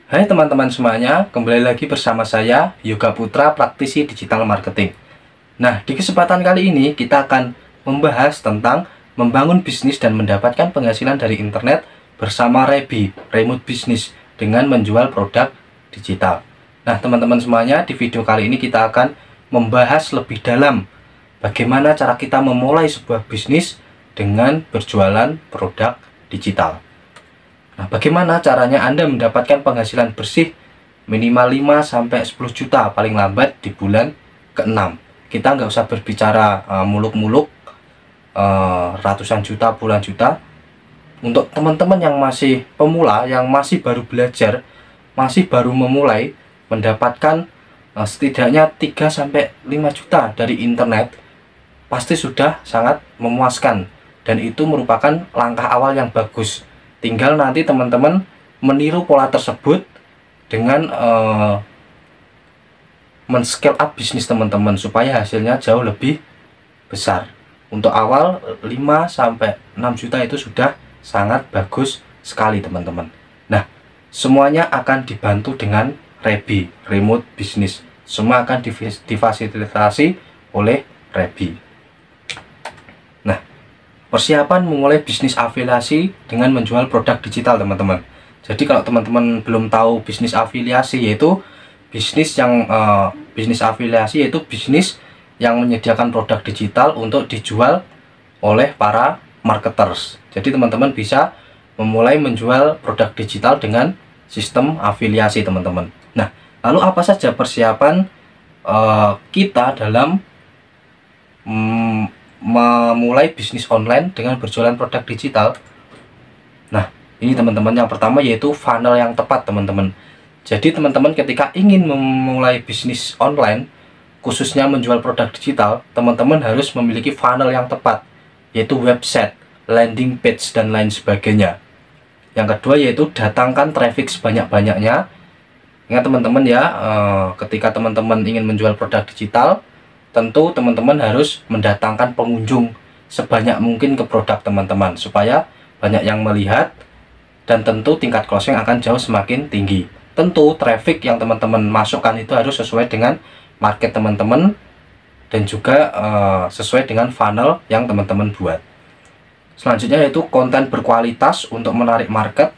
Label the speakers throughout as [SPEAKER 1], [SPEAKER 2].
[SPEAKER 1] Hai teman-teman semuanya, kembali lagi bersama saya Yoga Putra, praktisi digital marketing. Nah, di kesempatan kali ini kita akan membahas tentang membangun bisnis dan mendapatkan penghasilan dari internet bersama Rebi, Remote Business, dengan menjual produk digital. Nah, teman-teman semuanya, di video kali ini kita akan membahas lebih dalam bagaimana cara kita memulai sebuah bisnis dengan berjualan produk digital. Nah, bagaimana caranya Anda mendapatkan penghasilan bersih minimal 5-10 juta paling lambat di bulan ke-6? Kita nggak usah berbicara muluk-muluk ratusan juta, puluhan juta. Untuk teman-teman yang masih pemula, yang masih baru belajar, masih baru memulai, mendapatkan setidaknya 3-5 juta dari internet pasti sudah sangat memuaskan, dan itu merupakan langkah awal yang bagus. Tinggal nanti teman-teman meniru pola tersebut dengan men-scale up bisnis teman-teman supaya hasilnya jauh lebih besar. Untuk awal 5-6 juta itu sudah sangat bagus sekali teman-teman. Nah, semuanya akan dibantu dengan Rebi, Remote Business. Semua akan difasilitasi oleh Rebi. Persiapan memulai bisnis afiliasi dengan menjual produk digital teman-teman. Jadi kalau teman-teman belum tahu bisnis afiliasi, yaitu bisnis afiliasi yaitu bisnis yang menyediakan produk digital untuk dijual oleh para marketers. Jadi teman-teman bisa memulai menjual produk digital dengan sistem afiliasi teman-teman. Nah, lalu apa saja persiapan kita dalam memulai bisnis online dengan berjualan produk digital? Nah, ini teman-teman, yang pertama yaitu funnel yang tepat teman-teman. Jadi teman-teman ketika ingin memulai bisnis online, khususnya menjual produk digital, teman-teman harus memiliki funnel yang tepat, yaitu website, landing page, dan lain sebagainya. Yang kedua yaitu datangkan traffic sebanyak-banyaknya. Ingat teman-teman ya, ketika teman-teman ingin menjual produk digital, tentu teman-teman harus mendatangkan pengunjung sebanyak mungkin ke produk teman-teman supaya banyak yang melihat, dan tentu tingkat closing akan jauh semakin tinggi. Tentu traffic yang teman-teman masukkan itu harus sesuai dengan market teman-teman dan juga sesuai dengan funnel yang teman-teman buat. Selanjutnya yaitu konten berkualitas untuk menarik market.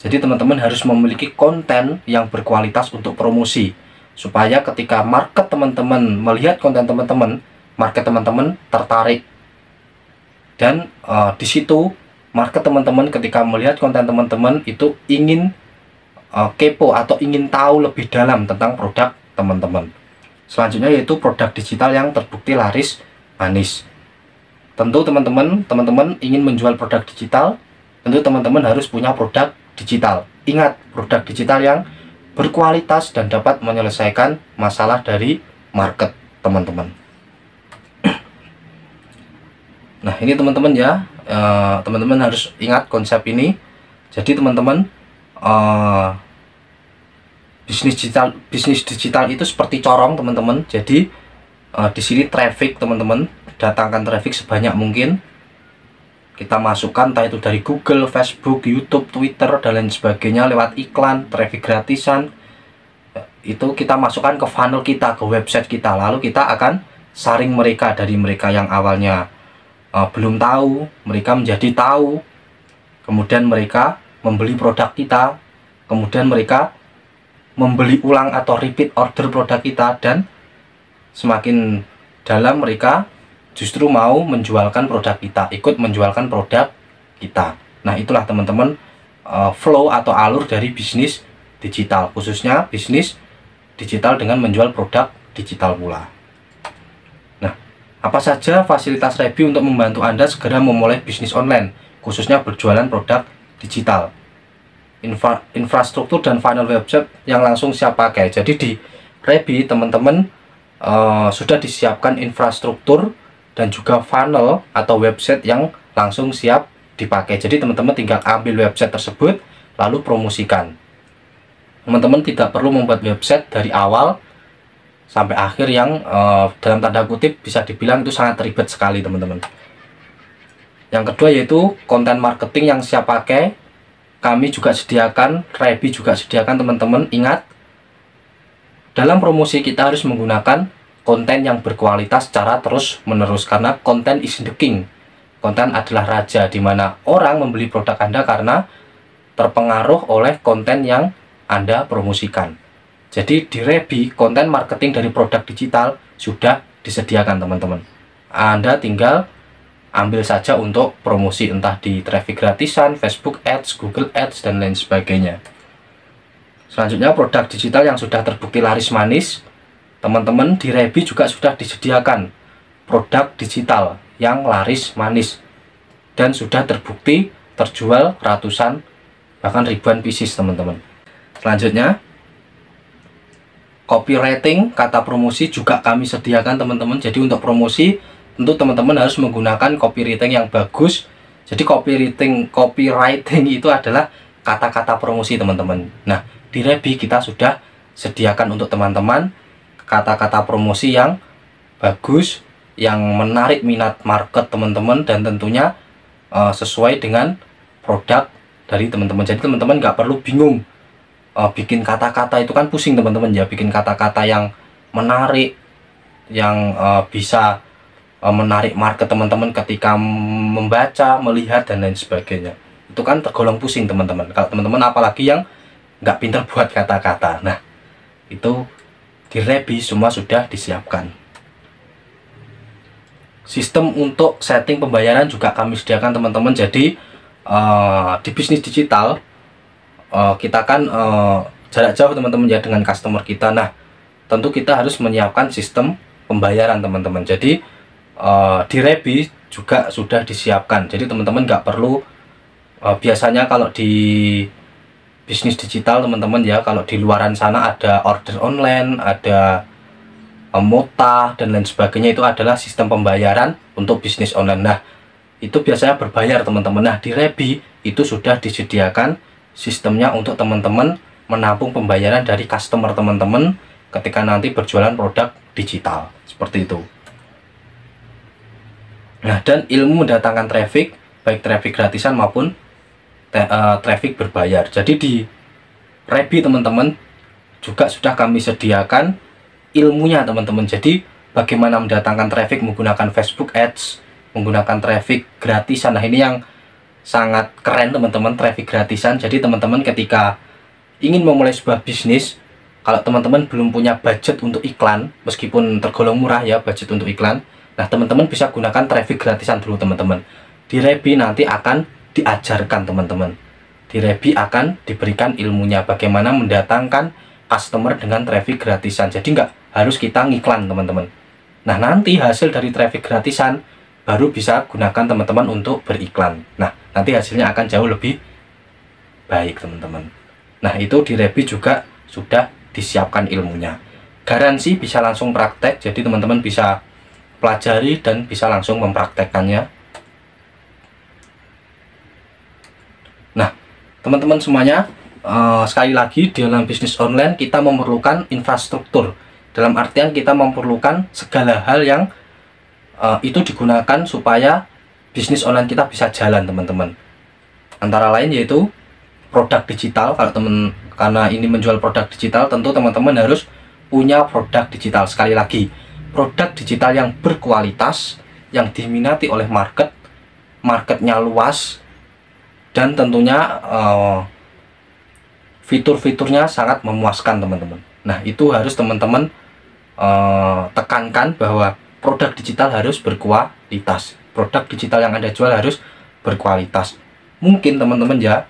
[SPEAKER 1] Jadi teman-teman harus memiliki konten yang berkualitas untuk promosi, supaya ketika market teman-teman melihat konten teman-teman, market teman-teman tertarik, dan di situ market teman-teman ketika melihat konten teman-teman itu ingin kepo atau ingin tahu lebih dalam tentang produk teman-teman. Selanjutnya yaitu produk digital yang terbukti laris manis. Tentu teman-teman ingin menjual produk digital, tentu teman-teman harus punya produk digital. Ingat, produk digital yang berkualitas dan dapat menyelesaikan masalah dari market teman-teman. Nah, ini teman-teman ya, teman-teman harus ingat konsep ini. Jadi teman-teman, bisnis digital itu seperti corong teman-teman. Jadi di sini traffic teman-teman, datangkan traffic sebanyak mungkin. Kita masukkan entah itu dari Google, Facebook, YouTube, Twitter, dan lain sebagainya lewat iklan, traffic gratisan. Itu kita masukkan ke funnel kita, ke website kita. Lalu kita akan saring mereka, dari mereka yang awalnya belum tahu, mereka menjadi tahu. Kemudian mereka membeli produk kita. Kemudian mereka membeli ulang atau repeat order produk kita. Dan semakin dalam mereka justru mau menjualkan produk kita, ikut menjualkan produk kita. Nah, itulah teman-teman flow atau alur dari bisnis digital, khususnya bisnis digital dengan menjual produk digital pula. Nah, apa saja fasilitas Rebi untuk membantu Anda segera memulai bisnis online, khususnya berjualan produk digital? Infrastruktur dan funnel website yang langsung siap pakai. Jadi di Rebi teman-teman sudah disiapkan infrastruktur dan juga funnel atau website yang langsung siap dipakai. Jadi teman-teman tinggal ambil website tersebut lalu promosikan. Teman-teman tidak perlu membuat website dari awal sampai akhir yang dalam tanda kutip bisa dibilang itu sangat ribet sekali teman-teman. Yang kedua yaitu konten marketing yang siap pakai. kami juga sediakan, Rebi juga sediakan teman-teman. Ingat, dalam promosi kita harus menggunakan konten yang berkualitas secara terus menerus, karena konten is the king. Konten adalah raja, dimana orang membeli produk Anda karena terpengaruh oleh konten yang Anda promosikan. Jadi di Rebi, konten marketing dari produk digital sudah disediakan teman-teman. Anda tinggal ambil saja untuk promosi, entah di traffic gratisan, Facebook Ads, Google Ads, dan lain sebagainya. Selanjutnya, produk digital yang sudah terbukti laris manis. Teman-teman, di Rebi juga sudah disediakan produk digital yang laris manis dan sudah terbukti terjual ratusan bahkan ribuan pieces teman-teman. Selanjutnya, copywriting kata promosi juga kami sediakan teman-teman. Jadi untuk promosi tentu teman-teman harus menggunakan copywriting yang bagus. Jadi copywriting itu adalah kata-kata promosi teman-teman. Nah, di Rebi kita sudah sediakan untuk teman-teman kata-kata promosi yang bagus, yang menarik minat market teman-teman, dan tentunya sesuai dengan produk dari teman-teman. Jadi teman-teman nggak perlu bingung bikin kata-kata, itu kan pusing teman-teman ya. Bikin kata-kata yang menarik, yang bisa menarik market teman-teman ketika membaca, melihat, dan lain sebagainya. Itu kan tergolong pusing teman-teman. Kalau teman-teman apalagi yang nggak pinter buat kata-kata. Nah, itu di Rebi semua sudah disiapkan. Sistem untuk setting pembayaran juga kami sediakan teman-teman. Jadi di bisnis digital kita kan jarak jauh teman-teman ya dengan customer kita. Nah, tentu kita harus menyiapkan sistem pembayaran teman-teman. Jadi di Rebi juga sudah disiapkan. Jadi teman-teman nggak perlu biasanya kalau di bisnis digital teman-teman ya, kalau di luaran sana ada order online, ada Mota, dan lain sebagainya, itu adalah sistem pembayaran untuk bisnis online. Nah, itu biasanya berbayar teman-teman. Nah, di Rebi itu sudah disediakan sistemnya untuk teman-teman menampung pembayaran dari customer teman-teman ketika nanti berjualan produk digital seperti itu. Nah, dan ilmu mendatangkan traffic, baik traffic gratisan maupun traffic berbayar. Jadi di Rebi teman-teman juga sudah kami sediakan ilmunya teman-teman. Jadi bagaimana mendatangkan traffic menggunakan Facebook Ads, menggunakan traffic gratisan. Nah, ini yang sangat keren teman-teman, traffic gratisan. Jadi teman-teman ketika ingin memulai sebuah bisnis, kalau teman-teman belum punya budget untuk iklan, meskipun tergolong murah ya budget untuk iklan, nah teman-teman bisa gunakan traffic gratisan dulu teman-teman. Di Rebi nanti akan diajarkan teman-teman. Di Rebi akan diberikan ilmunya bagaimana mendatangkan customer dengan traffic gratisan. Jadi nggak harus kita ngiklan teman-teman. Nah, nanti hasil dari traffic gratisan baru bisa gunakan teman-teman untuk beriklan. Nah, nanti hasilnya akan jauh lebih baik teman-teman. Nah, itu di Rebi juga sudah disiapkan ilmunya. Garansi bisa langsung praktek, jadi teman-teman bisa pelajari dan bisa langsung mempraktekkannya. Nah, teman-teman semuanya, sekali lagi di dalam bisnis online kita memerlukan infrastruktur. Dalam artian kita memerlukan segala hal yang itu digunakan supaya bisnis online kita bisa jalan teman-teman. Antara lain yaitu produk digital. Kalau karena ini menjual produk digital, tentu teman-teman harus punya produk digital. Sekali lagi, produk digital yang berkualitas, yang diminati oleh marketnya luas, dan tentunya fitur-fiturnya sangat memuaskan teman-teman. Nah, itu harus teman-teman tekankan bahwa produk digital harus berkualitas. Produk digital yang Anda jual harus berkualitas. Mungkin teman-teman ya,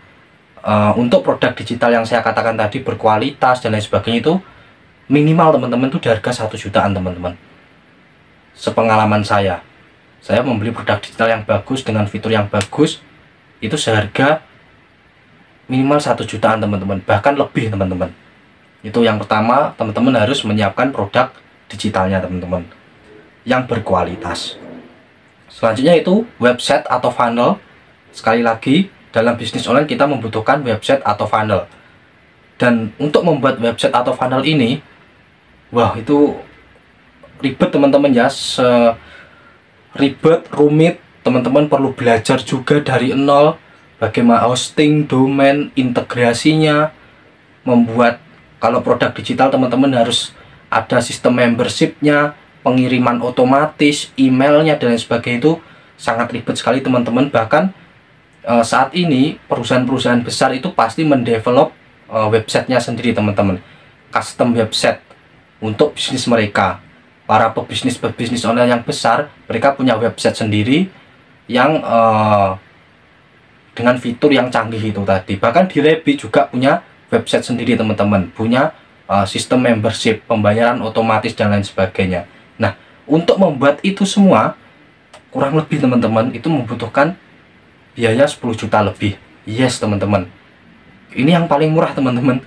[SPEAKER 1] untuk produk digital yang saya katakan tadi berkualitas dan lain sebagainya itu minimal teman-teman itu di harga 1 jutaan teman-teman. Sepengalaman saya membeli produk digital yang bagus dengan fitur yang bagus itu seharga minimal 1 jutaan teman-teman, bahkan lebih teman-teman. Itu yang pertama, teman-teman harus menyiapkan produk digitalnya teman-teman yang berkualitas. Selanjutnya itu website atau funnel. Sekali lagi, dalam bisnis online kita membutuhkan website atau funnel. Dan untuk membuat website atau funnel ini, wah itu ribet teman-teman ya, ribet, rumit. Teman-teman perlu belajar juga dari nol, bagaimana hosting, domain, integrasinya, membuat kalau produk digital teman-teman harus ada sistem membershipnya, pengiriman otomatis, emailnya dan lain sebagainya. Itu sangat ribet sekali teman-teman. Bahkan saat ini perusahaan-perusahaan besar itu pasti mendevelop websitenya sendiri teman-teman, custom website untuk bisnis mereka. Para pebisnis online yang besar, mereka punya website sendiri yang dengan fitur yang canggih itu tadi. Bahkan di Rebi juga punya website sendiri teman-teman, punya sistem membership, pembayaran otomatis dan lain sebagainya. Nah, untuk membuat itu semua kurang lebih teman-teman itu membutuhkan biaya 10 juta lebih. Yes teman-teman, ini yang paling murah teman-teman.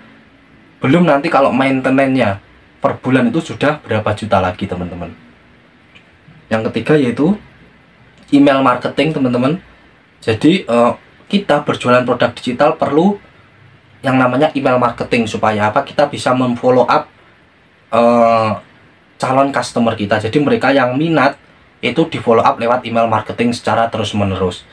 [SPEAKER 1] Belum nanti kalau maintenance-nya per bulan itu sudah berapa juta lagi teman-teman. Yang ketiga yaitu email marketing teman-teman. Jadi kita berjualan produk digital perlu yang namanya email marketing. Supaya apa? Kita bisa memfollow up calon customer kita. Jadi mereka yang minat itu di follow up lewat email marketing secara terus menerus.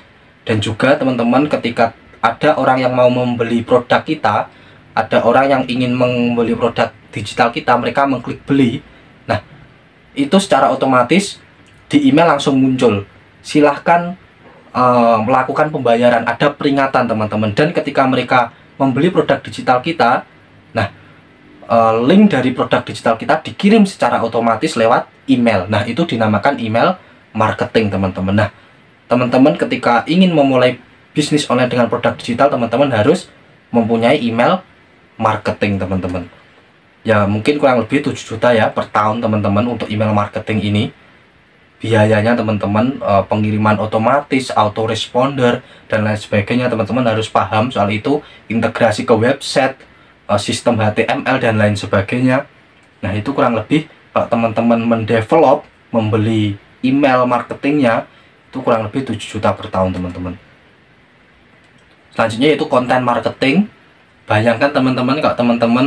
[SPEAKER 1] Dan juga teman-teman, ketika ada orang yang mau membeli produk kita, ada orang yang ingin membeli produk digital kita, mereka mengklik beli. Nah, itu secara otomatis di email langsung muncul, silahkan melakukan pembayaran, ada peringatan teman-teman. Dan ketika mereka membeli produk digital kita, nah link dari produk digital kita dikirim secara otomatis lewat email. Nah, itu dinamakan email marketing teman-teman. Nah, teman-teman ketika ingin memulai bisnis online dengan produk digital, teman-teman harus mempunyai email marketing teman-teman. Ya mungkin kurang lebih 7 juta ya per tahun teman-teman untuk email marketing ini. Biayanya teman-teman, pengiriman otomatis, autoresponder dan lain sebagainya, teman-teman harus paham soal itu. Integrasi ke website, sistem HTML dan lain sebagainya. Nah, itu kurang lebih kalau teman-teman mendevelop, membeli email marketingnya, itu kurang lebih 7 juta per tahun teman-teman. Selanjutnya yaitu konten marketing. Bayangkan teman-teman kalau teman-teman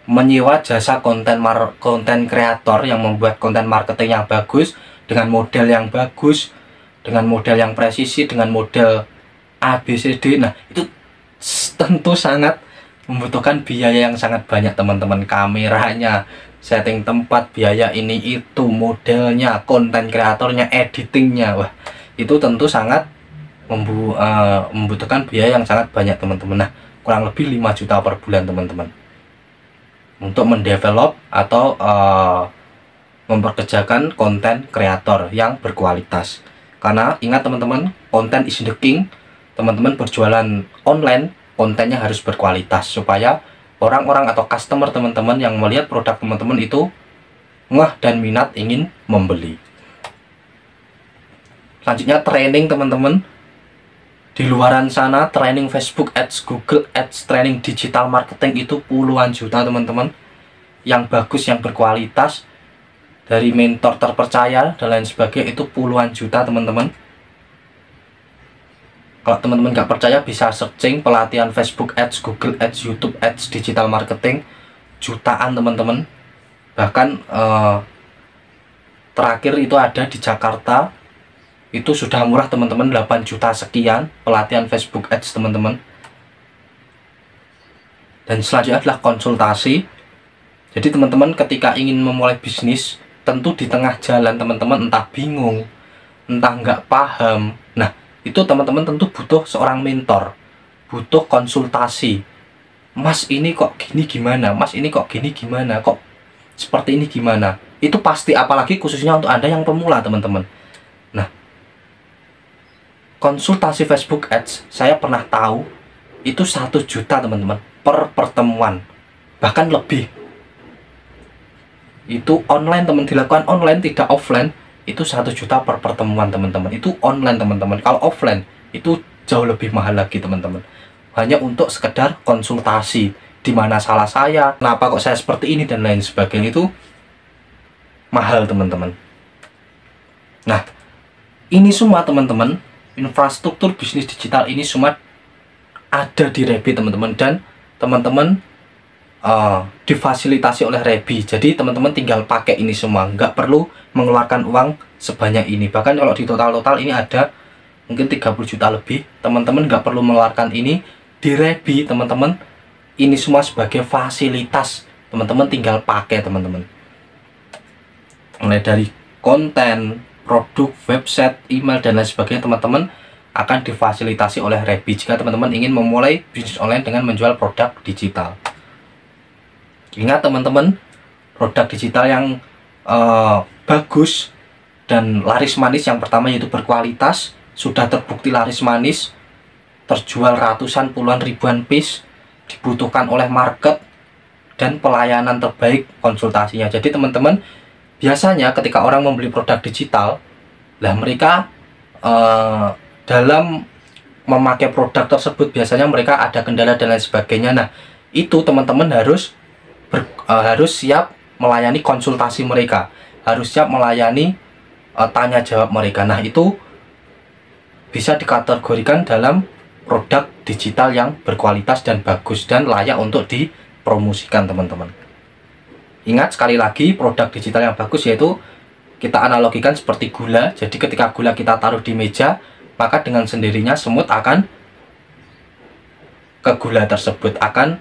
[SPEAKER 1] menyewa jasa konten kreator yang membuat konten marketing yang bagus, dengan model yang bagus, dengan model yang presisi, dengan model ABCD. Nah, itu tentu sangat membutuhkan biaya yang sangat banyak teman-teman. Kameranya, setting tempat, biaya ini itu, modelnya, konten kreatornya, editingnya. Wah, itu tentu sangat membutuhkan biaya yang sangat banyak teman-teman. Nah, kurang lebih 5 juta per bulan teman-teman untuk mendevelop atau memperkerjakan konten kreator yang berkualitas. Karena ingat teman-teman, konten is the king. Teman-teman berjualan online, kontennya harus berkualitas supaya orang-orang atau customer teman-teman yang melihat produk teman-teman itu ngeh dan minat ingin membeli. Selanjutnya training teman-teman. Di luaran sana training Facebook Ads, Google Ads, training digital marketing itu puluhan juta teman-teman. Yang bagus, yang berkualitas, dari mentor terpercaya dan lain sebagainya, itu puluhan juta teman-teman. Kalau teman-teman nggak percaya bisa searching pelatihan Facebook Ads, Google Ads, YouTube Ads, digital marketing, jutaan teman-teman. Bahkan terakhir itu ada di Jakarta, itu sudah murah teman-teman, 8 juta sekian pelatihan Facebook Ads teman-teman. Dan selanjutnya adalah konsultasi. Jadi teman-teman ketika ingin memulai bisnis, tentu di tengah jalan teman-teman entah bingung, entah nggak paham. Nah, itu teman-teman tentu butuh seorang mentor, butuh konsultasi. Mas ini kok gini gimana? Mas ini kok gini gimana? Kok seperti ini gimana? Itu pasti, apalagi khususnya untuk Anda yang pemula teman-teman. Nah, konsultasi Facebook Ads saya pernah tahu itu 1 juta teman-teman per pertemuan, bahkan lebih. Itu online teman, dilakukan online tidak offline, itu 1 juta per pertemuan teman-teman. Itu online teman-teman. Kalau offline itu jauh lebih mahal lagi teman-teman, hanya untuk sekedar konsultasi, di mana salah saya, kenapa kok saya seperti ini dan lain sebagainya, itu mahal teman-teman. Nah, ini semua teman-teman, infrastruktur bisnis digital ini semua ada di Rebi teman-teman, dan teman-teman difasilitasi oleh Rebi. Jadi teman-teman tinggal pakai ini semua, nggak perlu mengeluarkan uang sebanyak ini. Bahkan kalau di total ini ada mungkin 30 juta lebih. Teman-teman nggak perlu mengeluarkan ini di Rebi, teman-teman. Ini semua sebagai fasilitas, teman-teman tinggal pakai, teman-teman. Mulai dari konten, produk, website, email, dan lain sebagainya, teman-teman akan difasilitasi oleh Rebi jika teman-teman ingin memulai bisnis online dengan menjual produk digital. Ingat teman-teman, produk digital yang bagus dan laris manis, yang pertama yaitu berkualitas, sudah terbukti laris manis, terjual ratusan puluhan ribuan piece, dibutuhkan oleh market, dan pelayanan terbaik konsultasinya. Jadi teman-teman, biasanya ketika orang membeli produk digital, lah mereka dalam memakai produk tersebut biasanya mereka ada kendala dan lain sebagainya. Nah, itu teman-teman harus siap melayani konsultasi mereka, harus siap melayani tanya jawab mereka. Nah, itu bisa dikategorikan dalam produk digital yang berkualitas dan bagus dan layak untuk dipromosikan, teman-teman. Ingat sekali lagi, produk digital yang bagus yaitu kita analogikan seperti gula. Jadi ketika gula kita taruh di meja, maka dengan sendirinya semut akan ke gula tersebut, akan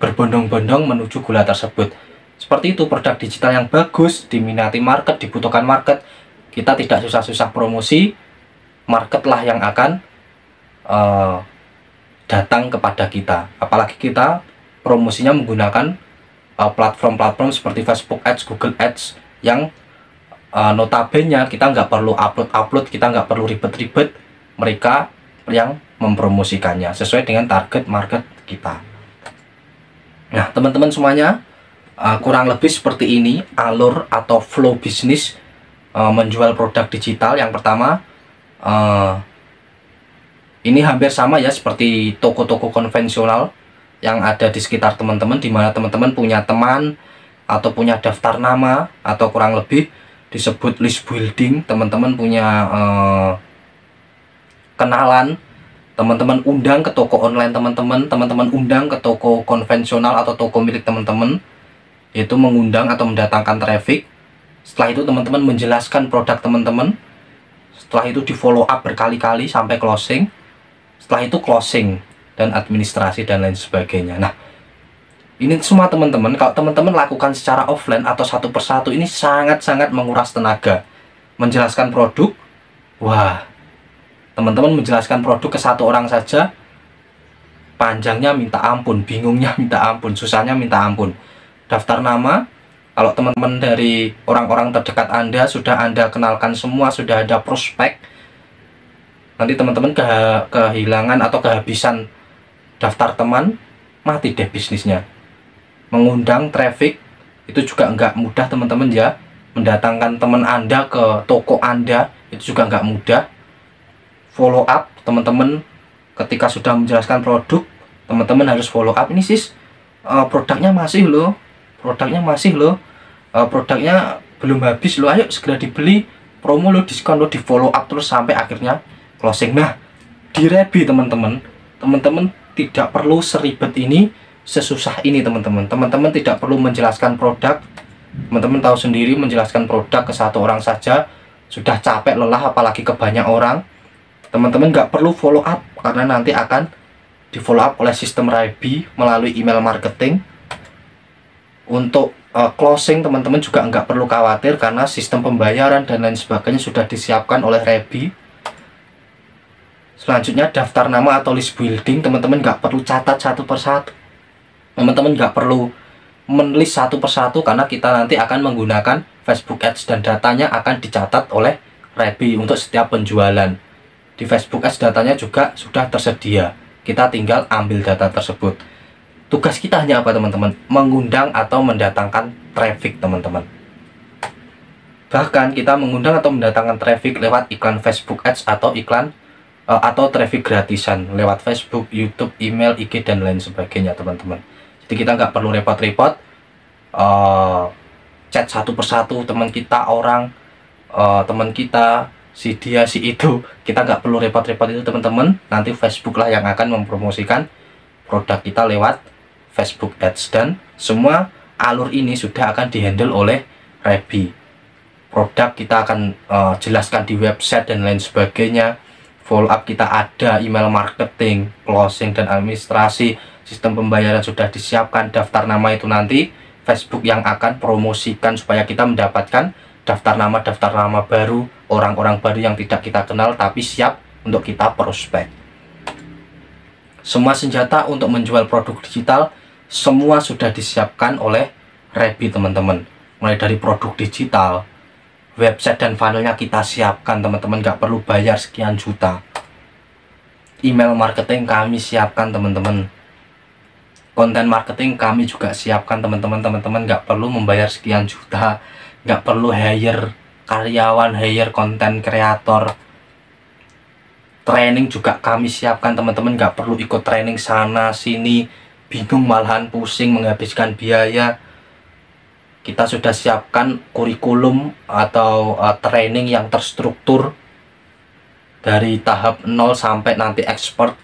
[SPEAKER 1] berbondong-bondong menuju gula tersebut. Seperti itu produk digital yang bagus, diminati market, dibutuhkan market. Kita tidak susah-susah promosi, marketlah yang akan datang kepada kita. Apalagi kita promosinya menggunakan platform-platform seperti Facebook Ads, Google Ads, yang notabene kita nggak perlu upload, kita nggak perlu ribet-ribet, mereka yang mempromosikannya sesuai dengan target market kita. Nah, teman-teman semuanya, kurang lebih seperti ini alur atau flow bisnis menjual produk digital. Yang pertama, ini hampir sama ya seperti toko-toko konvensional yang ada di sekitar teman-teman, di mana teman-teman punya teman atau punya daftar nama, atau kurang lebih disebut list building. Teman-teman punya kenalan, teman-teman undang ke toko online teman-teman undang ke toko konvensional atau toko milik teman-teman, yaitu mengundang atau mendatangkan traffic. Setelah itu teman-teman menjelaskan produk teman-teman, setelah itu di follow up berkali-kali sampai closing. Setelah itu closing dan administrasi dan lain sebagainya. Nah, ini semua teman-teman, kalau teman-teman lakukan secara offline atau satu persatu, ini sangat-sangat menguras tenaga. Menjelaskan produk, wah, teman-teman menjelaskan produk ke satu orang saja, panjangnya minta ampun, bingungnya minta ampun, susahnya minta ampun. Daftar nama, kalau teman-teman dari orang-orang terdekat Anda, sudah Anda kenalkan semua, sudah ada prospek, nanti teman-teman kehilangan atau kehabisan daftar teman, mati deh bisnisnya. Mengundang traffic itu juga nggak mudah, teman-teman ya. Mendatangkan teman Anda ke toko Anda itu juga nggak mudah. Follow up, teman-teman ketika sudah menjelaskan produk, teman-teman harus follow up. Ini sis, produknya masih loh, produknya belum habis loh, ayo segera dibeli, promo lo, diskon lo, di follow up terus sampai akhirnya closing. Nah, di Rebi teman-teman tidak perlu seribet ini, sesusah ini teman-teman. Teman-teman tidak perlu menjelaskan produk. Teman-teman tahu sendiri, menjelaskan produk ke satu orang saja sudah capek lelah, apalagi ke banyak orang. Teman-teman nggak perlu follow up, karena nanti akan di follow up oleh sistem Rebi melalui email marketing. Untuk closing teman-teman juga nggak perlu khawatir, karena sistem pembayaran dan lain sebagainya sudah disiapkan oleh Rebi. Selanjutnya daftar nama atau list building, teman-teman nggak perlu catat satu persatu, teman-teman nggak perlu menulis satu persatu, karena kita nanti akan menggunakan Facebook Ads dan datanya akan dicatat oleh Rebi untuk setiap penjualan. Di Facebook Ads datanya juga sudah tersedia, kita tinggal ambil data tersebut. Tugas kita hanya apa teman-teman? Mengundang atau mendatangkan traffic, teman-teman. Bahkan kita mengundang atau mendatangkan traffic lewat iklan Facebook Ads atau iklan atau traffic gratisan lewat Facebook, YouTube, email, IG, dan lain sebagainya, teman-teman. Jadi kita nggak perlu repot-repot chat satu persatu teman kita, teman kita, si dia, si itu. Kita nggak perlu repot-repot itu, teman-teman. Nanti Facebook lah yang akan mempromosikan produk kita lewat Facebook Ads, dan semua alur ini sudah akan dihandle oleh Rebi. Produk kita akan jelaskan di website dan lain sebagainya. follow up kita ada, email marketing, closing dan administrasi, sistem pembayaran sudah disiapkan, daftar nama itu nanti Facebook yang akan promosikan supaya kita mendapatkan daftar nama baru, orang-orang baru yang tidak kita kenal tapi siap untuk kita prospek. Semua senjata untuk menjual produk digital semua sudah disiapkan oleh Rebi teman-teman. Mulai dari produk digital, website dan funnelnya kita siapkan teman-teman, nggak perlu bayar sekian juta. Email marketing kami siapkan teman-teman. Konten marketing kami juga siapkan teman-teman. Teman-teman nggak perlu membayar sekian juta, nggak perlu hire karyawan, hire konten kreator. Training juga kami siapkan teman-teman, nggak perlu ikut training sana sini, bingung malahan pusing menghabiskan biaya. Kita sudah siapkan kurikulum atau training yang terstruktur dari tahap 0 sampai nanti expert.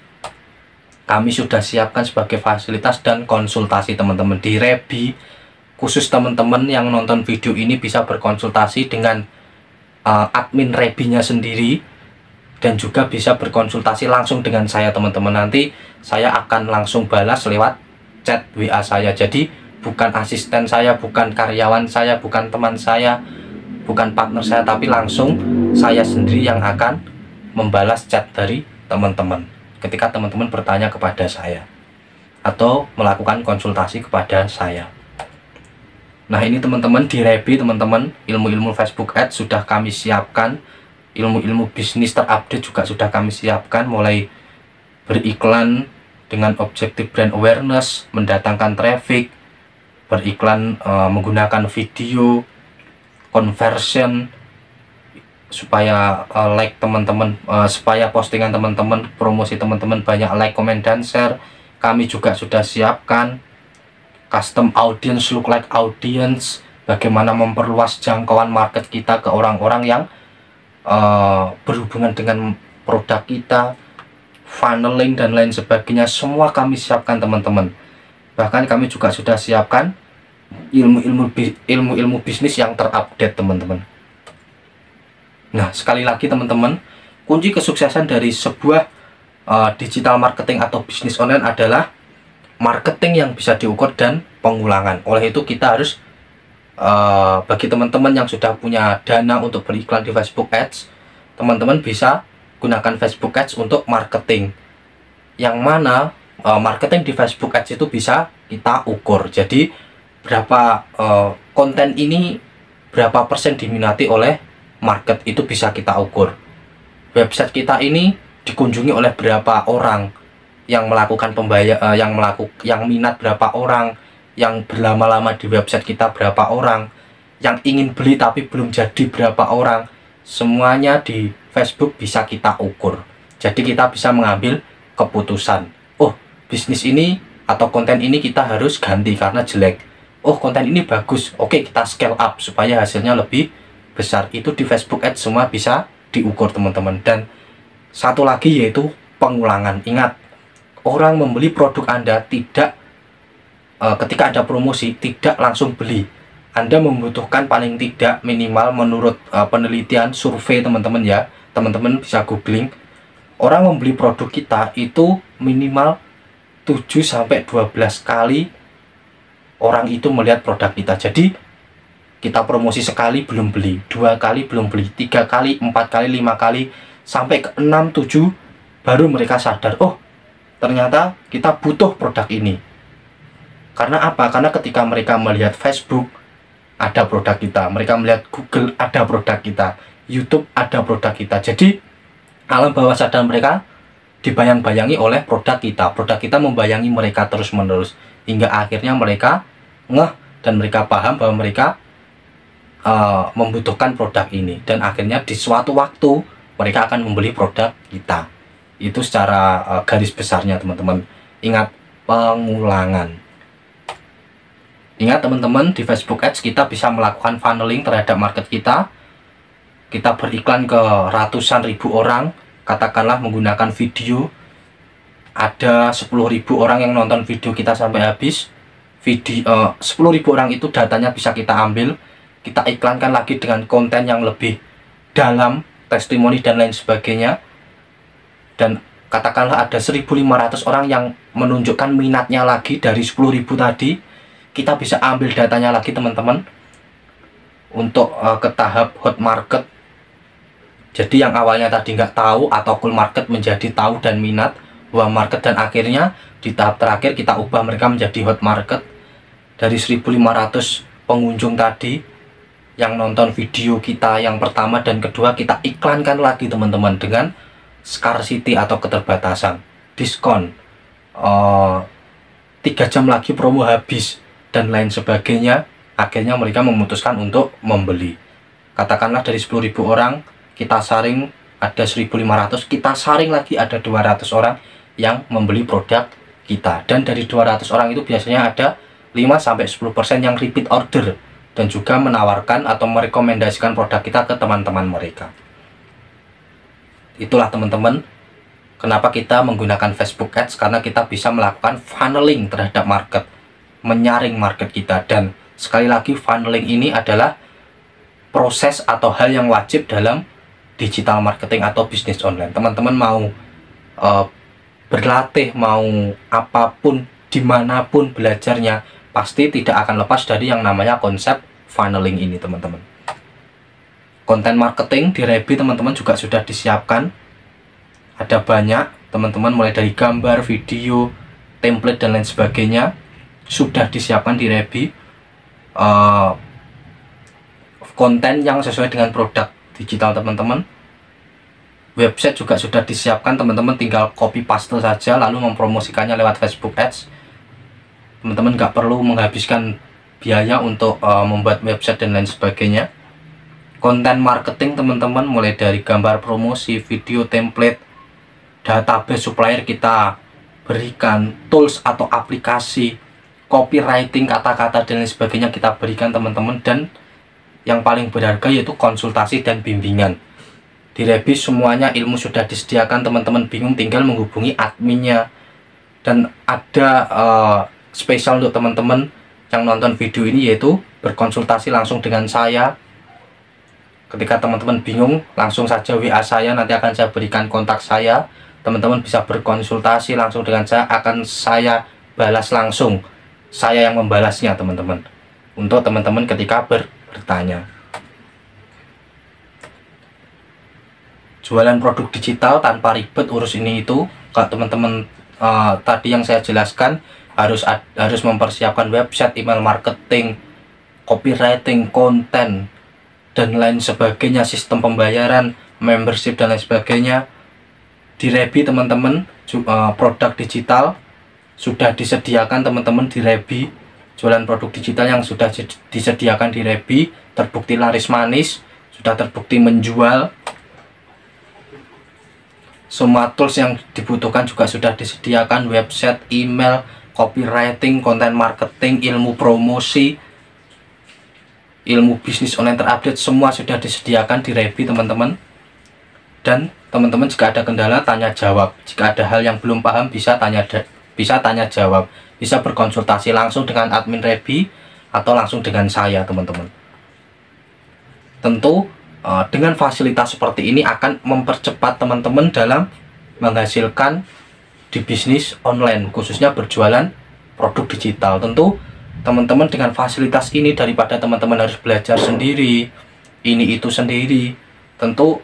[SPEAKER 1] Kami sudah siapkan sebagai fasilitas dan konsultasi teman-teman di Rebi. Khusus teman-teman yang nonton video ini bisa berkonsultasi dengan admin Rebinya sendiri, dan juga bisa berkonsultasi langsung dengan saya teman-teman. Nanti saya akan langsung balas lewat chat WA saya. Jadi bukan asisten saya, bukan karyawan saya, bukan teman saya, bukan partner saya, tapi langsung saya sendiri yang akan membalas chat dari teman-teman ketika teman-teman bertanya kepada saya atau melakukan konsultasi kepada saya. Nah, ini teman-teman di Rebi teman-teman, ilmu-ilmu Facebook Ads sudah kami siapkan, ilmu-ilmu bisnis terupdate juga sudah kami siapkan, mulai beriklan dengan objektif brand awareness, mendatangkan traffic, beriklan menggunakan video, conversion supaya like teman-teman, supaya postingan teman-teman, promosi teman-teman banyak like, comment, dan share. Kami juga sudah siapkan custom audience, look like audience, bagaimana memperluas jangkauan market kita ke orang-orang yang berhubungan dengan produk kita, funneling dan lain sebagainya. Semua kami siapkan teman-teman. Bahkan kami juga sudah siapkan ilmu-ilmu bisnis yang terupdate teman-teman. Nah, sekali lagi teman-teman, kunci kesuksesan dari sebuah digital marketing atau bisnis online adalah marketing yang bisa diukur dan pengulangan. Oleh itu kita harus bagi teman-teman yang sudah punya dana untuk beriklan di Facebook Ads, teman-teman bisa gunakan Facebook Ads untuk marketing, yang mana marketing di Facebook Ads itu bisa kita ukur. Jadi berapa konten ini, berapa persen diminati oleh market, itu bisa kita ukur. Website kita ini dikunjungi oleh berapa orang, yang melakukan yang minat berapa orang, yang berlama-lama di website kita berapa orang, yang ingin beli tapi belum jadi berapa orang. Semuanya di Facebook bisa kita ukur. Jadi kita bisa mengambil keputusan, oh bisnis ini atau konten ini kita harus ganti karena jelek. Oh konten ini bagus, oke kita scale up supaya hasilnya lebih besar. Itu di Facebook Ads semua bisa diukur teman-teman. Dan satu lagi yaitu pengulangan. Ingat, orang membeli produk Anda tidak ketika ada promosi tidak langsung beli. Anda membutuhkan paling tidak minimal menurut penelitian survei teman-teman ya, teman-teman bisa googling, orang membeli produk kita itu minimal 7-12 kali orang itu melihat produk kita. Jadi kita promosi sekali belum beli, 2 kali belum beli, 3 kali, 4 kali, 5 kali, sampai ke 6-7 baru mereka sadar, oh ternyata kita butuh produk ini. Karena apa? Karena ketika mereka melihat Facebook ada produk kita, mereka melihat Google ada produk kita, YouTube ada produk kita. Jadi alam bawah sadar mereka dibayang-bayangi oleh produk kita membayangi mereka terus-menerus, hingga akhirnya mereka ngeh dan mereka paham bahwa mereka membutuhkan produk ini, dan akhirnya di suatu waktu mereka akan membeli produk kita. Itu secara garis besarnya teman-teman. Ingat, pengulangan. Ingat teman-teman, di Facebook Ads kita bisa melakukan funneling terhadap market kita. Kita beriklan ke ratusan ribu orang, katakanlah menggunakan video. Ada 10.000 orang yang nonton video kita sampai habis. 10.000 orang itu datanya bisa kita ambil, kita iklankan lagi dengan konten yang lebih dalam, testimoni dan lain sebagainya. dan katakanlah ada 1.500 orang yang menunjukkan minatnya lagi dari 10.000 tadi, kita bisa ambil datanya lagi teman-teman untuk ke tahap hot market. Jadi yang awalnya tadi nggak tahu atau cool market menjadi tahu dan minat, warm market, dan akhirnya di tahap terakhir kita ubah mereka menjadi hot market. Dari 1.500 pengunjung tadi yang nonton video kita yang pertama dan kedua, kita iklankan lagi teman-teman dengan scarcity atau keterbatasan, diskon, 3 jam lagi promo habis, dan lain sebagainya. Akhirnya mereka memutuskan untuk membeli. Katakanlah dari 10.000 orang kita saring ada 1.500, kita saring lagi ada 200 orang yang membeli produk kita, dan dari 200 orang itu biasanya ada 5-10% yang repeat order dan juga menawarkan atau merekomendasikan produk kita ke teman-teman mereka. Itulah teman-teman kenapa kita menggunakan Facebook Ads, karena kita bisa melakukan funneling terhadap market, menyaring market kita. Dan sekali lagi, funneling ini adalah proses atau hal yang wajib dalam digital marketing atau bisnis online. Teman-teman mau berlatih, mau apapun, dimanapun belajarnya, pasti tidak akan lepas dari yang namanya konsep funneling ini teman-teman. Konten marketing di Rebi teman-teman juga sudah disiapkan. Ada banyak teman-teman, mulai dari gambar, video, template, dan lain sebagainya sudah disiapkan di Rebi. Konten yang sesuai dengan produk digital teman-teman. Website juga sudah disiapkan, teman-teman tinggal copy paste saja lalu mempromosikannya lewat Facebook Ads. Teman-teman nggak perlu menghabiskan biaya untuk membuat website dan lain sebagainya. Konten marketing teman-teman mulai dari gambar promosi, video template, database supplier kita berikan, tools atau aplikasi, copywriting, kata-kata dan lain sebagainya kita berikan teman-teman. Dan yang paling berharga yaitu konsultasi dan bimbingan. Di Rebi semuanya ilmu sudah disediakan, teman-teman bingung tinggal menghubungi adminnya. Dan ada spesial untuk teman-teman yang nonton video ini, yaitu berkonsultasi langsung dengan saya. Ketika teman-teman bingung, langsung saja WA saya, nanti akan saya berikan kontak saya. Teman-teman bisa berkonsultasi langsung dengan saya, akan saya balas langsung. Saya yang membalasnya teman-teman, untuk teman-teman ketika bertanya. Jualan produk digital tanpa ribet urus ini itu. Kalau teman-teman tadi yang saya jelaskan, harus mempersiapkan website, email marketing, copywriting, konten, dan lain sebagainya, sistem pembayaran, membership, dan lain sebagainya. Di Rebi teman-teman, produk digital sudah disediakan teman-teman di Rebi. Jualan produk digital yang sudah disediakan di Rebi terbukti laris manis, sudah terbukti menjual. Semua tools yang dibutuhkan juga sudah disediakan, website, email, copywriting, konten marketing, ilmu promosi, ilmu bisnis online terupdate, semua sudah disediakan di Rebi teman-teman. Dan teman-teman jika ada kendala, tanya jawab. Jika ada hal yang belum paham, bisa tanya jawab, bisa berkonsultasi langsung dengan admin Rebi atau langsung dengan saya teman-teman. Tentu dengan fasilitas seperti ini akan mempercepat teman-teman dalam menghasilkan di bisnis online, khususnya berjualan produk digital. Tentu teman-teman dengan fasilitas ini, daripada teman-teman harus belajar sendiri, ini itu sendiri, tentu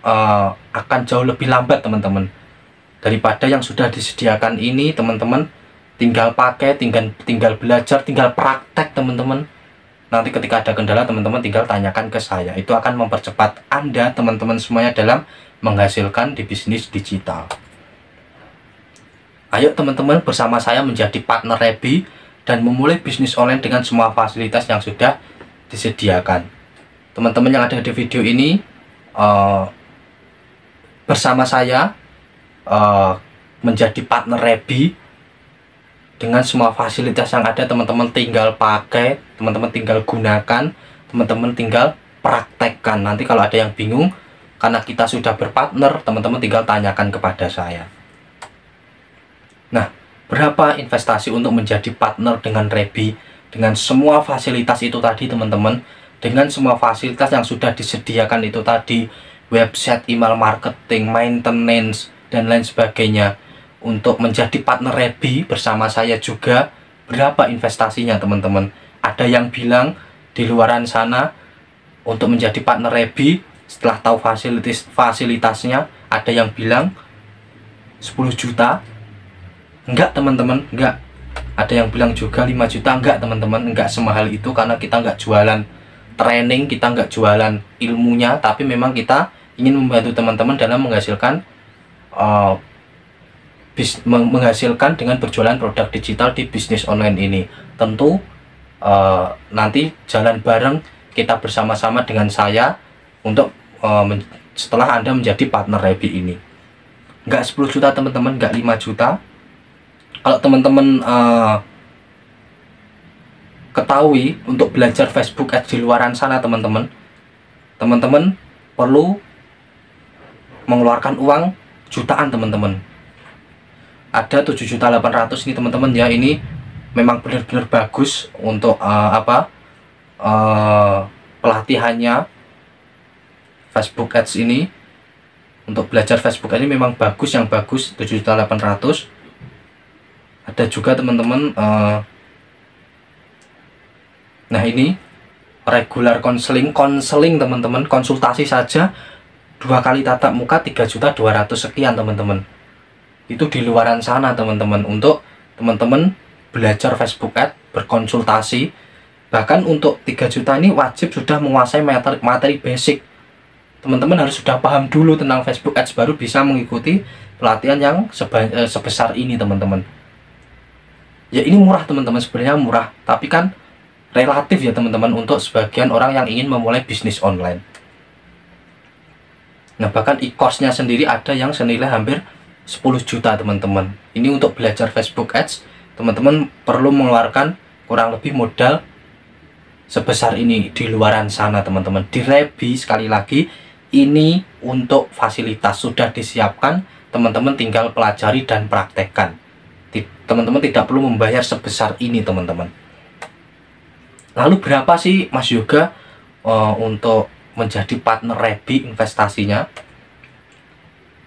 [SPEAKER 1] akan jauh lebih lambat teman-teman. Daripada yang sudah disediakan ini, teman-teman tinggal pakai, tinggal belajar, tinggal praktek teman-teman. Nanti ketika ada kendala, teman-teman tinggal tanyakan ke saya. Itu akan mempercepat Anda teman-teman semuanya dalam menghasilkan di bisnis digital. Ayo teman-teman bersama saya menjadi partner Rebi dan memulai bisnis online dengan semua fasilitas yang sudah disediakan. Teman-teman yang ada di video ini, bersama saya menjadi partner Rebi dengan semua fasilitas yang ada. Teman-teman tinggal pakai, teman-teman tinggal gunakan, teman-teman tinggal praktekkan. Nanti kalau ada yang bingung, karena kita sudah berpartner, teman-teman tinggal tanyakan kepada saya. Nah, berapa investasi untuk menjadi partner dengan Rebi? Dengan semua fasilitas itu tadi teman-teman, dengan semua fasilitas yang sudah disediakan itu tadi, website, email marketing, maintenance, dan lain sebagainya untuk menjadi partner Rebi bersama saya juga, berapa investasinya teman-teman? Ada yang bilang di luaran sana untuk menjadi partner Rebi setelah tahu fasilitasnya, ada yang bilang 10 juta. Enggak teman-teman, enggak. Ada yang bilang juga 5 juta. Enggak teman-teman, enggak semahal itu, karena kita enggak jualan training, kita enggak jualan ilmunya, tapi memang kita ingin membantu teman-teman dalam menghasilkan menghasilkan dengan berjualan produk digital di bisnis online ini. Tentu nanti jalan bareng kita bersama-sama dengan saya untuk setelah Anda menjadi partner Rebi ini. Enggak 10 juta teman-teman, enggak 5 juta. Kalau teman-teman ketahui untuk belajar Facebook Ads di luaran sana teman-teman perlu mengeluarkan uang jutaan teman-teman. Ada 7.800.000 ini teman-teman ya. Ini memang benar-benar bagus untuk pelatihannya Facebook Ads ini. Untuk belajar Facebook Ads ini memang bagus, yang bagus 7.800.000. Ada juga teman-teman nah ini regular konseling teman-teman, konsultasi saja 2 kali tatap muka 3.200.000 sekian teman-teman. Itu di luaran sana teman-teman, untuk teman-teman belajar Facebook Ads, berkonsultasi. Bahkan untuk 3 juta ini wajib sudah menguasai materi basic. Teman-teman harus sudah paham dulu tentang Facebook Ads baru bisa mengikuti pelatihan yang sebesar ini teman-teman. Ya ini murah teman-teman, sebenarnya murah, tapi kan relatif ya teman-teman untuk sebagian orang yang ingin memulai bisnis online. Nah bahkan e-course-nya sendiri ada yang senilai hampir 10 juta teman-teman. Ini untuk belajar Facebook Ads, teman-teman perlu mengeluarkan kurang lebih modal sebesar ini di luaran sana teman-teman. Di Rebi sekali lagi ini untuk fasilitas sudah disiapkan, teman-teman tinggal pelajari dan praktekkan. Teman-teman tidak perlu membayar sebesar ini teman-teman. Lalu berapa sih Mas Yoga untuk menjadi partner Rebi investasinya?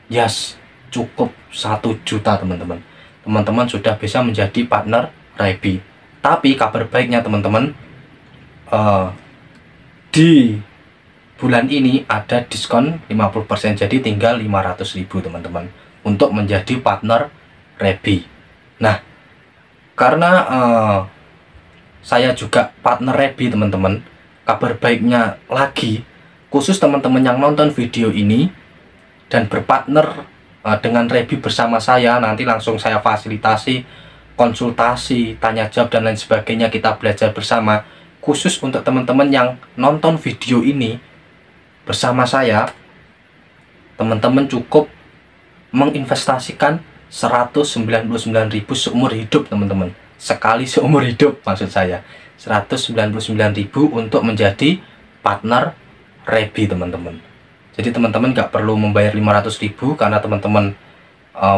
[SPEAKER 1] Yes, cukup 1 juta teman-teman. Teman-teman sudah bisa menjadi partner Rebi. Tapi kabar baiknya teman-teman, di bulan ini ada diskon 50%, jadi tinggal 500.000 teman-teman untuk menjadi partner Rebi. Nah karena saya juga partner Rebi teman-teman, kabar baiknya lagi, khusus teman-teman yang nonton video ini dan berpartner dengan Rebi bersama saya, nanti langsung saya fasilitasi konsultasi, tanya jawab dan lain sebagainya, kita belajar bersama. Khusus untuk teman-teman yang nonton video ini bersama saya, teman-teman cukup menginvestasikan 199.000 seumur hidup teman-teman. Sekali seumur hidup maksud saya, 199.000 untuk menjadi partner Rebi teman-teman. Jadi teman-teman nggak perlu membayar 500.000 karena teman-teman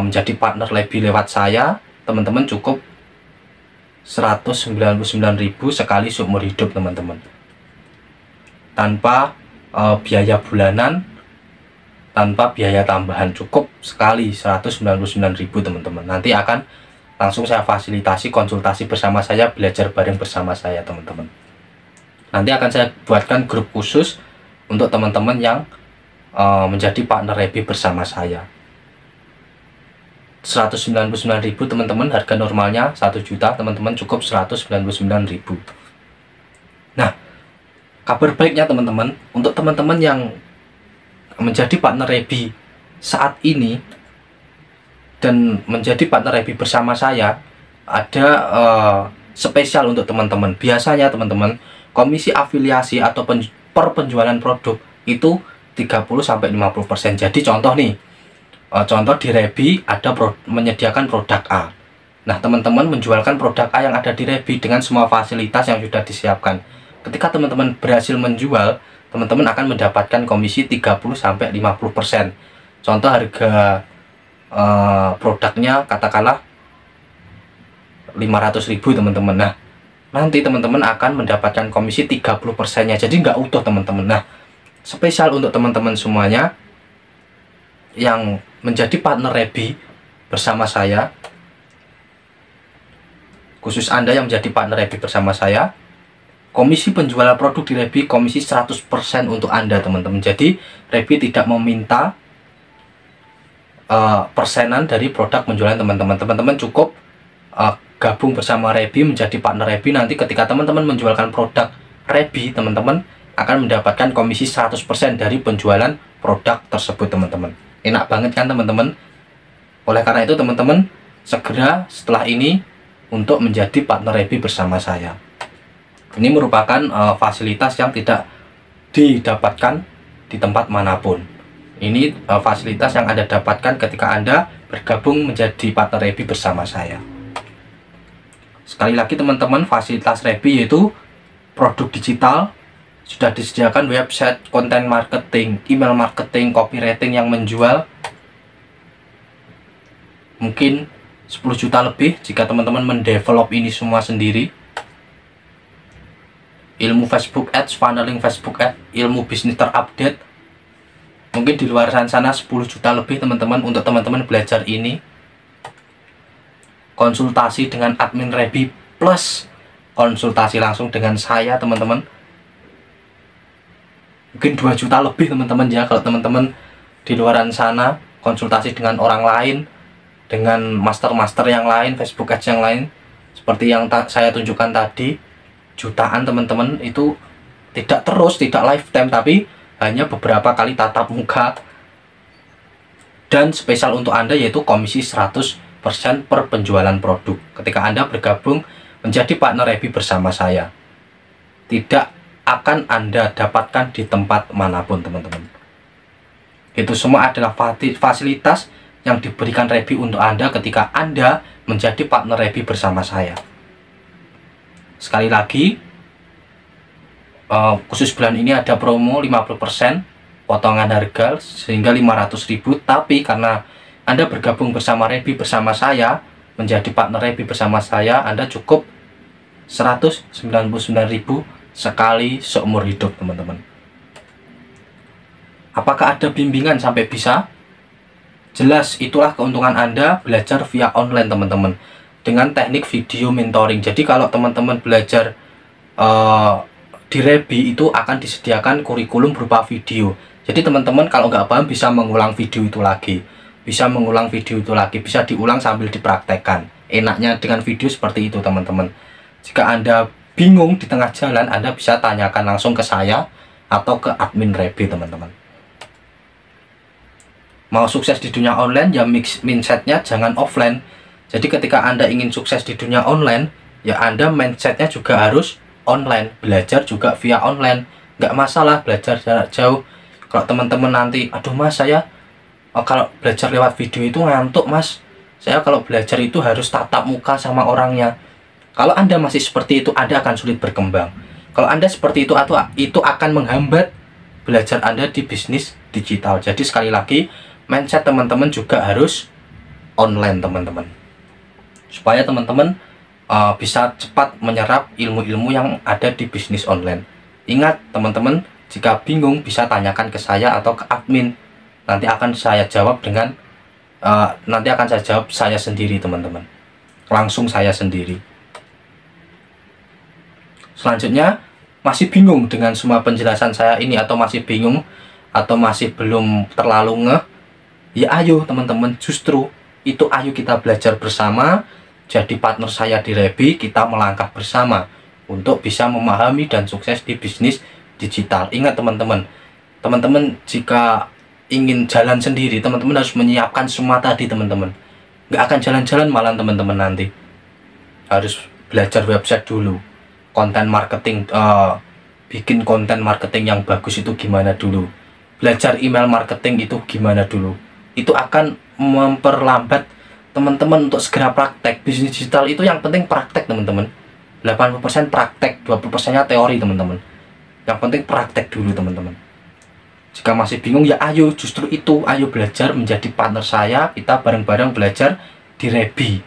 [SPEAKER 1] menjadi partner Rebi lewat saya. Teman-teman cukup 199.000 sekali seumur hidup teman-teman, tanpa biaya bulanan, tanpa biaya tambahan, cukup sekali 199.000 teman-teman. Nanti akan langsung saya fasilitasi konsultasi bersama saya, belajar bareng bersama saya teman-teman. Nanti akan saya buatkan grup khusus untuk teman-teman yang menjadi partner Rebi bersama saya. 199.000 teman-teman, harga normalnya 1 juta, teman-teman cukup 199.000. Nah kabar baiknya teman-teman, untuk teman-teman yang menjadi partner Rebi saat ini dan menjadi partner Rebi bersama saya, ada spesial untuk teman-teman. Biasanya teman-teman komisi afiliasi atau per penjualan produk itu 30-50%. Jadi contoh nih, contoh di Rebi ada menyediakan produk A. Nah teman-teman menjualkan produk A yang ada di Rebi dengan semua fasilitas yang sudah disiapkan. Ketika teman-teman berhasil menjual, teman-teman akan mendapatkan komisi 30-50%. Contoh harga produknya katakanlah 500.000 teman-teman. Nah nanti teman-teman akan mendapatkan komisi 30%-nya, jadi nggak utuh teman-teman. Nah spesial untuk teman-teman semuanya yang menjadi partner Rebi bersama saya, khusus Anda yang menjadi partner Rebi bersama saya, komisi penjualan produk di Rebi komisi 100% untuk Anda teman-teman. Jadi Rebi tidak meminta persenan dari produk penjualan teman-teman. Teman-teman cukup gabung bersama Rebi menjadi partner Rebi. Nanti ketika teman-teman menjualkan produk Rebi, teman-teman akan mendapatkan komisi 100% dari penjualan produk tersebut teman-teman. Enak banget kan teman-teman? Oleh karena itu teman-teman segera setelah ini untuk menjadi partner Rebi bersama saya. Ini merupakan fasilitas yang tidak didapatkan di tempat manapun. Ini fasilitas yang Anda dapatkan ketika Anda bergabung menjadi partner Rebi bersama saya. Sekali lagi teman-teman, fasilitas Rebi yaitu produk digital, sudah disediakan website, konten marketing, email marketing, copywriting yang menjual mungkin 10 juta lebih jika teman-teman mendevelop ini semua sendiri. Ilmu Facebook Ads, funneling Facebook Ads, ilmu bisnis terupdate, mungkin di luar sana 10 juta lebih teman-teman untuk teman-teman belajar ini. Konsultasi dengan admin Rebi plus konsultasi langsung dengan saya teman-teman, mungkin 2 juta lebih teman-teman ya. Kalau teman-teman di luar sana konsultasi dengan orang lain, dengan master-master yang lain, Facebook Ads yang lain, seperti yang saya tunjukkan tadi, jutaan teman-teman, itu tidak terus, tidak lifetime, tapi hanya beberapa kali tatap muka. Dan spesial untuk Anda yaitu komisi 100% per penjualan produk ketika Anda bergabung menjadi partner Rebi bersama saya. Tidak akan Anda dapatkan di tempat manapun teman-teman. Itu semua adalah fasilitas yang diberikan Rebi untuk Anda ketika Anda menjadi partner Rebi bersama saya. Sekali lagi, khusus bulan ini ada promo 50% potongan harga sehingga 500.000. Tapi karena Anda bergabung bersama Rebi bersama saya, menjadi partner Rebi bersama saya, Anda cukup 199.000 sekali seumur hidup teman-teman. Apakah ada bimbingan sampai bisa? Jelas, itulah keuntungan Anda belajar via online teman-teman, dengan teknik video mentoring. Jadi kalau teman-teman belajar di Rebi itu akan disediakan kurikulum berupa video. Jadi teman-teman kalau nggak paham bisa mengulang video itu lagi, bisa diulang sambil dipraktekkan. Enaknya dengan video seperti itu teman-teman. Jika Anda bingung di tengah jalan, Anda bisa tanyakan langsung ke saya atau ke admin Rebi teman-teman. Mau sukses di dunia online ya mindsetnya jangan offline. Jadi ketika Anda ingin sukses di dunia online, ya Anda mindsetnya juga harus online, belajar juga via online. Nggak masalah belajar jarak jauh. Kalau teman-teman nanti, aduh mas saya kalau belajar lewat video itu ngantuk mas, saya kalau belajar itu harus tatap muka sama orangnya. Kalau Anda masih seperti itu, Anda akan sulit berkembang. Kalau Anda seperti itu akan menghambat belajar Anda di bisnis digital. Jadi sekali lagi, mindset teman-teman juga harus online teman-teman, supaya teman-teman bisa cepat menyerap ilmu-ilmu yang ada di bisnis online. Ingat teman-teman, jika bingung bisa tanyakan ke saya atau ke admin. Nanti akan saya jawab saya sendiri teman-teman, langsung saya sendiri. Selanjutnya, masih bingung dengan semua penjelasan saya ini, atau masih bingung atau masih belum terlalu ngeh, ya ayo teman-teman, justru itu ayo kita belajar bersama, jadi partner saya di Rebi, kita melangkah bersama untuk bisa memahami dan sukses di bisnis digital. Ingat teman-teman, jika ingin jalan sendiri, teman-teman harus menyiapkan semua tadi teman-teman. Nggak akan jalan-jalan malah teman-teman, nanti harus belajar website dulu, konten marketing, bikin konten marketing yang bagus itu gimana dulu, belajar email marketing itu gimana dulu. Itu akan memperlambat teman-teman untuk segera praktek. Bisnis digital itu yang penting praktek teman-teman. 80% praktek, 20%-nya teori teman-teman. Yang penting praktek dulu teman-teman. Jika masih bingung ya ayo, justru itu, ayo belajar menjadi partner saya, kita bareng-bareng belajar di Rebi.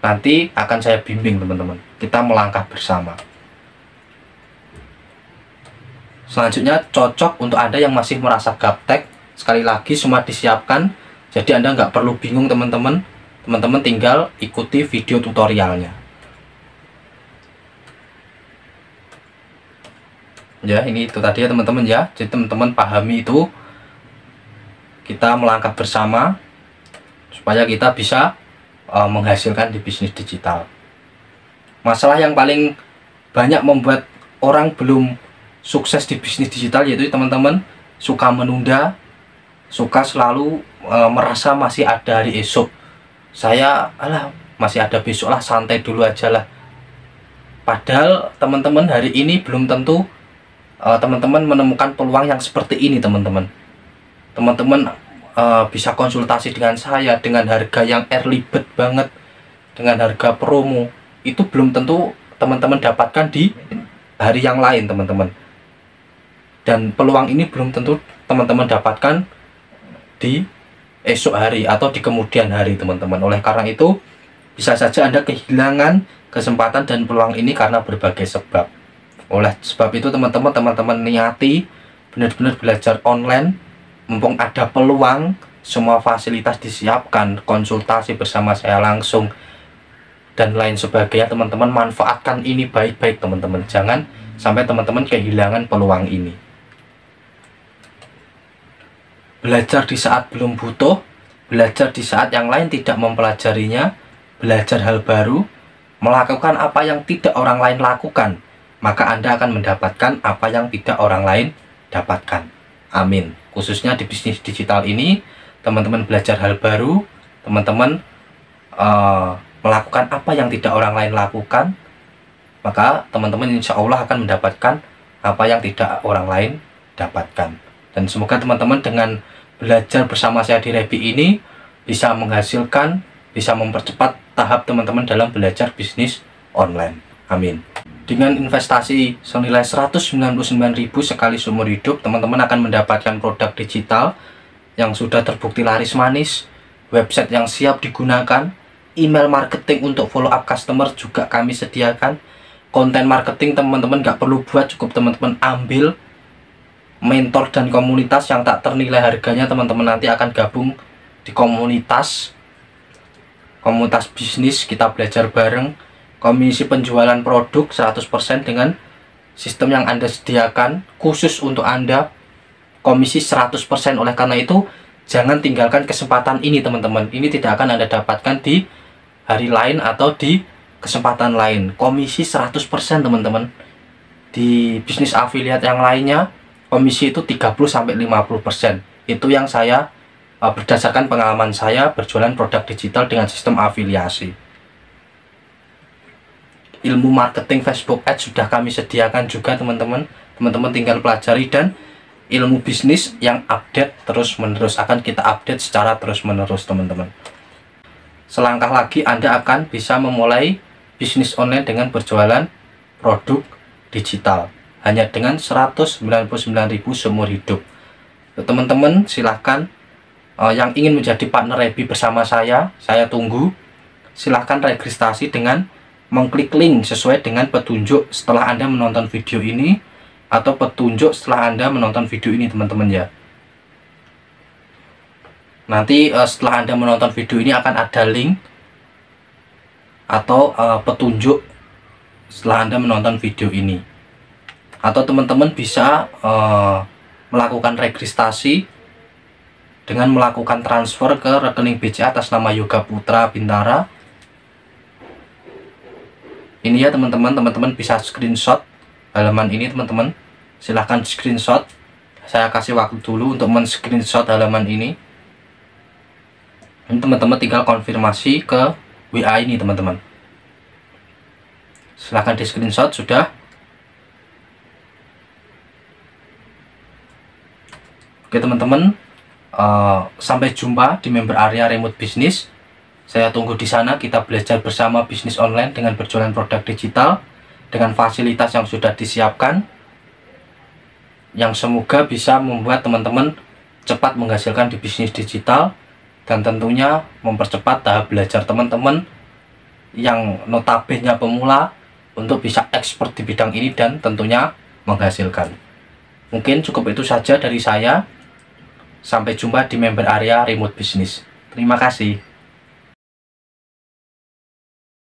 [SPEAKER 1] Nanti akan saya bimbing teman-teman, kita melangkah bersama. Selanjutnya, cocok untuk Anda yang masih merasa gaptek. Sekali lagi, semua disiapkan Jadi Anda nggak perlu bingung teman-teman. Teman-teman tinggal ikuti video tutorialnya. Ya, ini itu tadi ya teman-teman ya. Jadi teman-teman pahami itu. Kita melangkah bersama supaya kita bisa menghasilkan di bisnis digital. Masalah yang paling banyak membuat orang belum sukses di bisnis digital yaitu teman-teman suka menunda, suka selalu merasa masih ada hari esok. Saya masih ada besok lah, santai dulu aja lah. Padahal teman-teman hari ini belum tentu teman-teman menemukan peluang yang seperti ini teman-teman. Teman-teman bisa konsultasi dengan saya dengan harga yang early bird banget, dengan harga promo. Itu belum tentu teman-teman dapatkan di hari yang lain teman-teman. Dan peluang ini belum tentu teman-teman dapatkan di esok hari atau di kemudian hari teman-teman. Oleh karena itu bisa saja Anda kehilangan kesempatan dan peluang ini karena berbagai sebab. Oleh sebab itu teman-teman niati benar-benar belajar online. Mumpung ada peluang, semua fasilitas disiapkan, konsultasi bersama saya langsung dan lain sebagainya. Teman-teman manfaatkan ini baik-baik teman-teman. Jangan sampai teman-teman kehilangan peluang ini. Belajar di saat belum butuh, belajar di saat yang lain tidak mempelajarinya, belajar hal baru, melakukan apa yang tidak orang lain lakukan, maka Anda akan mendapatkan apa yang tidak orang lain dapatkan. Amin. Khususnya di bisnis digital ini, teman-teman belajar hal baru, teman-teman melakukan apa yang tidak orang lain lakukan, maka teman-teman insya Allah akan mendapatkan apa yang tidak orang lain dapatkan. Dan semoga teman-teman dengan belajar bersama saya di Rebi ini bisa menghasilkan, bisa mempercepat tahap teman-teman dalam belajar bisnis online. Amin. Dengan investasi senilai 199.000 sekali seumur hidup, teman-teman akan mendapatkan produk digital yang sudah terbukti laris manis, website yang siap digunakan, email marketing untuk follow up customer juga kami sediakan, konten marketing teman-teman nggak perlu buat, cukup teman-teman ambil, mentor dan komunitas yang tak ternilai harganya. Teman-teman nanti akan gabung di komunitas bisnis, kita belajar bareng. Komisi penjualan produk 100% dengan sistem yang Anda sediakan khusus untuk Anda, komisi 100%. Oleh karena itu jangan tinggalkan kesempatan ini teman-teman. Ini tidak akan Anda dapatkan di hari lain atau di kesempatan lain. Komisi 100% teman-teman. Di bisnis afiliat yang lainnya komisi itu 30-50%. Itu yang saya berdasarkan pengalaman saya berjualan produk digital dengan sistem afiliasi. Ilmu marketing Facebook Ads sudah kami sediakan juga teman-teman. Teman-teman tinggal pelajari, dan ilmu bisnis yang update terus-menerus akan kita update secara terus-menerus teman-teman. Selangkah lagi Anda akan bisa memulai bisnis online dengan berjualan produk digital hanya dengan 199.000 seumur hidup. Teman-teman silahkan yang ingin menjadi partner Rebi bersama saya tunggu. Silahkan registrasi dengan mengklik link sesuai dengan petunjuk setelah Anda menonton video ini, atau petunjuk setelah Anda menonton video ini teman-teman ya. Nanti setelah Anda menonton video ini akan ada link atau petunjuk setelah Anda menonton video ini. Atau teman-teman bisa melakukan registrasi dengan melakukan transfer ke rekening BCA atas nama Yoga Putra Bintara. Ini ya teman-teman bisa screenshot halaman ini teman-teman. Silahkan screenshot. Saya kasih waktu dulu untuk men-screenshot halaman ini. Ini teman-teman tinggal konfirmasi ke WA ini teman-teman. Silahkan di screenshot sudah. Oke teman-teman, sampai jumpa di member area remote business. Saya tunggu di sana, kita belajar bersama bisnis online dengan berjualan produk digital dengan fasilitas yang sudah disiapkan, yang semoga bisa membuat teman-teman cepat menghasilkan di bisnis digital, dan tentunya mempercepat tahap belajar teman-teman yang notabene pemula untuk bisa expert di bidang ini dan tentunya menghasilkan. Mungkin cukup itu saja dari saya. Sampai jumpa di member area remote business. Terima kasih.